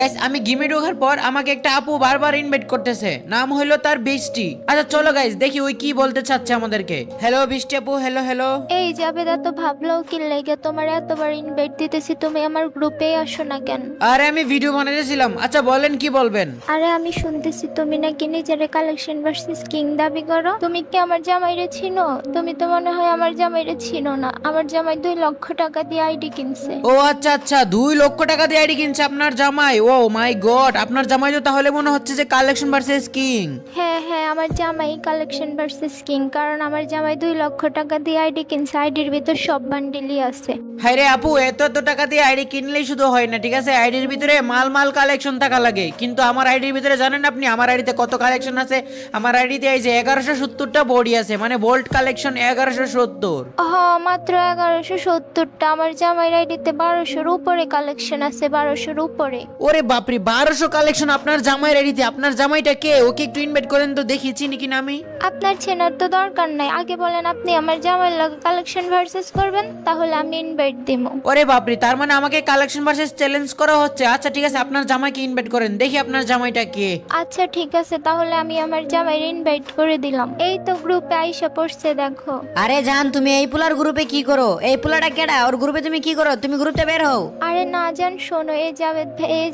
Guys আমি গেমে ঢোকার পর আমাকে একটা আপু বারবার ইনভাইট করতেছে, নাম হলো তার বৃষ্টি। আচ্ছা চলো গাইস দেখি ওই কি বলতে চাচ্ছে আমাদেরকে। হ্যালো বৃষ্টি আপু, হ্যালো হ্যালো। এই জাবেদা তো ভাবলেও কি লেগে তোমার এতবার ইনভাইট দিতেছি, তুমি আমার গ্রুপে আসো না কেন? আরে আমি ভিডিও বানাইতেছিলাম। আচ্ছা বলেন কি বলবেন। আরে আমি শুনতেছি তুমি নাকি নিজের কালেকশন ভার্সেস কিং দাবি করো। তুমি কি আমার জামাইরে চিনো? তুমি তো মনে হয় আমার জামাইরে চিনো না। আমার জামাই 2 লক্ষ টাকা দিয়ে আইডি কিনছে। ও আচ্ছা আচ্ছা, 2 লক্ষ টাকা দিয়ে আইডি কিনছে আপনার জামাই? ও মাই গড, আপনার জামাই তো তাহলে মনে হচ্ছে যে কালেকশন ভার্সেস কিং। হ্যাঁ হ্যাঁ, আমার জামাই কালেকশন ভার্সেস কিং, কারণ আমার জামাই 2 লক্ষ টাকা দিয়ে আইডি কিনছে। আইডির ভিতর সব বান্ডিলই আছে। হাই রে আপু, এত এত টাকা দিয়ে আইডি কিনলেই শুধু হয় না, ঠিক আছে? আইডির ভিতরে মাল মাল কালেকশন থাকা লাগে। কিন্তু আমার আইডির ভিতরে জানেন আপনি আমার আইডিতে কত কালেকশন আছে? আমার আইডিতে এই যে 1170টা বডি আছে, মানে বোল্ট কালেকশন 1170। হ, মাত্র 1170টা। আমার জামাইয়ের আইডিতে 1200-র উপরে কালেকশন আছে, 1200-র উপরে। ওরে বাপরে, 1200 কালেকশন আপনার জামাইয়ের আইডিতে! আপনার জামাইটা কে? ওকে একটু ইনভাইট করেন তো দেখি চিনি কিনা আমি। আপনার চেনার তো দরকার নাই, আগে বলেন আপনি আমার জামাইয়ের লগে কালেকশন ভার্সেস করবেন, তাহলে আমি ইনভাইট দিব। ওরে বাপরে, তার মানে আমাকে কালেকশন ভার্সেস চ্যালেঞ্জ করা হচ্ছে। আচ্ছা ঠিক আছে, আপনার জামাইকে ইনভাইট করেন দেখি আপনার জামাইটা কে। আচ্ছা ঠিক আছে, তাহলে আমি আমার জামাইয়ের ইনভাইট করে দিলাম। এই তো গ্রুপে আইসা পড়ছে, দেখো। আরে জান, তুমি এই পোলার গ্রুপে কি করো? এই পোলাটা কেডা? ওর গ্রুপে তুমি কি করো? তুমি গ্রুপটা বের হও। আরে না জান, শোনো, এই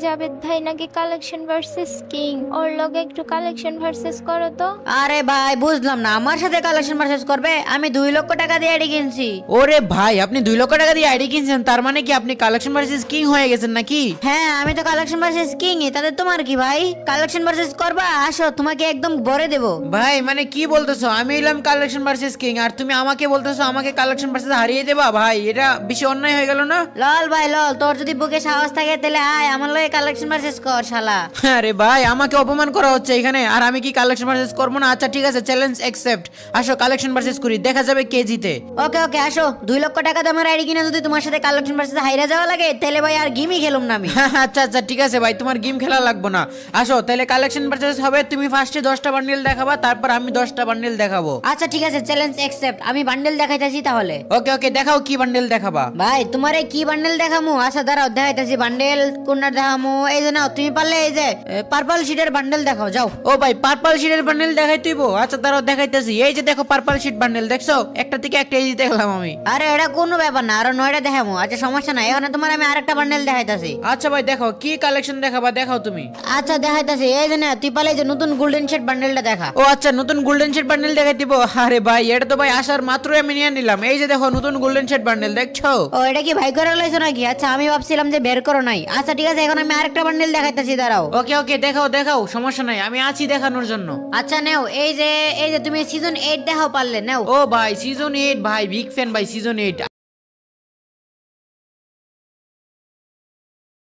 জাভেদ ভাই নাকি কালেকশন ভার্সেস কিং। ওর লগে একটু কালেকশন ভার্সেস করো তো। আরে ভাই, বুঝলাম না, আমার সাথে কালেকশন ভার্সেস করবে? আমি 2 লক্ষ টাকা দিয়ে আইডি কিনছি। ওরে ভাই, আপনি 2 লক্ষ টাকা দিয়ে আইডি কিনছেন, তার মানে কি আপনি কালেকশন ভার্সেস কিং হয়ে গেছেন নাকি? হ্যাঁ, আমি তো কালেকশন ভার্সেস কিং। তাতে তোমার কি ভাই? কালেকশন ভার্সেস করবা? আসো, তোমাকে একদম ভরে দেবো। ভাই মানে কি বলতেছো? আমি এলাম কালেকশন ভার্সেস কিং আর তুমি আমাকে বলতেছো আমাকে কালেকশন ভার্সেস হারিয়ে দেবা? ভাই এটা বেশি অন্যায় হয়ে গেল না? লল ভাই লল, তোর যদি বুকে সাহস থাকে তাহলে আয় আমার লগে কালেকশন ভার্সেস কর শালা। আরে ভাই, আমাকে অপমান করা হচ্ছে এখানে, আর আমি কি কালেকশন ভার্সেস করবো না? আচ্ছা ঠিক আছে, চ্যালেঞ্জ অ্যাকসেপ্ট। আসো কালেকশন ভার্সেস করি, দেখা যাবে কে জিতে। ওকে ওকে, আসো। 2 লক্ষ টাকা দামের আইডি কিনে যদি তোমার সাথে কালেকশন ভার্সেস হাইরা যাওয়া লাগে, তাহলে ভাই আর গেমই খেলুম না আমি। আচ্ছা আচ্ছা ঠিক আছে ভাই, তোমার গেম খেলা লাগবো না। আসো তাহলে কালেকশন ভার্সেস হবে। তুমি ফার্স্টে 10টা বান্ডিল দেখাবা, তারপর আমি 10টা বান্ডিল দেখাবো। আচ্ছা ঠিক আছে, চ্যালেঞ্জ অ্যাকসেপ্ট। আমি বান্ডেল দেখাইতাছি তাহলে। ওকে ওকে, দেখাও কি বান্ডিল দেখাবা। ভাই তোমারে কি বান্ডেল দেখামু? আচ্ছা দাঁড়াও, দেখাইতাছি বান্ডেল কোনটা দেখামু। এই যে নাও, তুমি পারলে এই যে পার্পল শিটের বান্ডেল দেখাও, যাও। ও ভাই, পার্পল শিটের বান্ডিল দেখাই তুইব? আচ্ছা দাঁড়াও দেখাইতেছি। এই যে দেখো পার্পল শিট বান্ডিল, দেখছো? একটা থেকে একটা এই যে দেখলাম আমি। আরে এটা কোনো ব্যাপার না, আরো 9টা দেখামু। আচ্ছা সমস্যা নাই, এখন তোমার আমি আরেকটা বান্ডেল দেখাইতাছি। আচ্ছা ভাই দেখো কি কালেকশন দেখাবা, দেখাও তুমি। আচ্ছা দেখাইতাছি। এই যে না, তুই পারলে এই যে নতুন গোল্ডেন শেড বান্ডেলটা দেখা। ও আচ্ছা, নতুন গোল্ডেন শেড বান্ডেল দেখাই দিব? আরে ভাই এটা তো ভাই আসার মাত্রই আমি নিয়ে নিলাম। এই যে দেখো নতুন গোল্ডেন শেড বান্ডেল, দেখছো? ও এটা কি ভাই করে লাইছো নাকি? আচ্ছা আমি ভাবছিলাম যে বের করো নাই। আচ্ছা ঠিক আছে, এখন আমি আরেকটা বান্ডেল দেখাইতাছি, দাঁড়াও। ওকে ওকে, দেখাও দেখাও, সমস্যা নাই, আমি আছি দেখানোর জন্য। আচ্ছা নেও, এই যে তুমি সিজন 8 দেখাও পারলে, নেও। ও ভাই সিজন 8, ভাই বিগ ফ্যান ভাই সিজন 8।